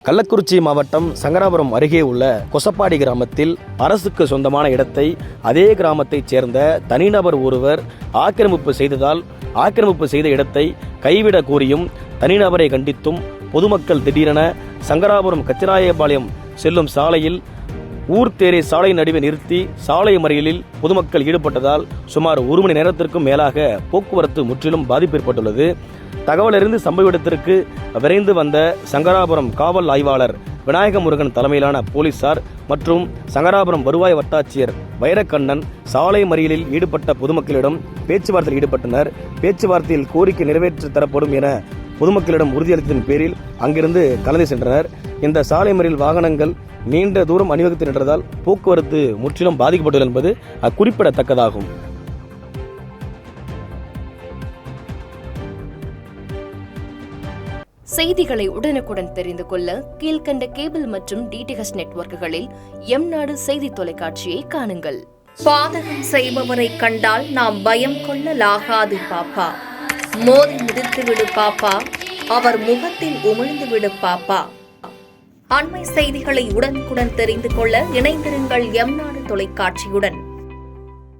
கள்ளக்குறிச்சி மாவட்டம் சங்கராபுரம் அருகே உள்ள கொசப்பாடி கிராமத்தில் அரசுக்கு சொந்தமான இடத்தை அதே கிராமத்தைச் சேர்ந்த தனிநபர் ஒருவர் ஆக்கிரமிப்பு செய்ததால் ஆக்கிரமிப்பு செய்த இடத்தை கைவிட கோரியும் தனிநபரை கண்டித்தும் பொதுமக்கள் திடீரென சங்கராபுரம் கச்சிராயபாளையம் செல்லும் சாலையில் ஊர்தேரை சாலை நடுவே நிறுத்தி சாலை மறியலில் பொதுமக்கள் ஈடுபட்டதால் சுமார் 1 மணி நேரத்திற்கும் மேலாக போக்குவரத்து முற்றிலும் பாதிப்பு ஏற்பட்டுள்ளது. தகவலறிந்து சம்பவ இடத்திற்கு விரைந்து வந்த சங்கராபுரம் காவல் ஆய்வாளர் விநாயகமுருகன் தலைமையிலான போலீசார் மற்றும் சங்கராபுரம் வருவாய் வட்டாட்சியர் வைரக்கண்ணன் சாலை மறியலில் ஈடுபட்ட பொதுமக்களிடம் பேச்சுவார்த்தையில் ஈடுபட்டனர். பேச்சுவார்த்தையில் கோரிக்கை நிறைவேற்றி தரப்படும் என பொதுமக்களிடம் உறுதியளித்ததன் பேரில் அங்கிருந்து கலந்து சென்றனர். இந்த சாலை மறியல் வாகனங்கள் நீண்ட தூரம் அணிவகுத்து நின்றதால் போக்குவரத்து முற்றிலும் பாதிக்கப்பட்டுள்ளது என்பது குறிப்பிடத்தக்கதாகும். செய்திகளை உடனுக்குடன் தெரிந்து கொள்ள கீழ்கண்ட கேபிள் மற்றும் டிடிஎச் நெட்வொர்க்குகளில் எம்நாடு செய்தி தொலைக்காட்சியை காணுங்கள். பாதகம் செய்பவரை கண்டால் நாம் பயம் கொள்ளலாகாது பாப்பா. மோதி மிதித்து விடு பாப்பா, அவர் முகத்தில் உமிழ்ந்து விடு பாப்பா. அண்மை செய்திகளை உடனுக்குடன் தெரிந்து கொள்ள இணைந்திருங்கள் எம்நாடு தொலைக்காட்சியுடன்.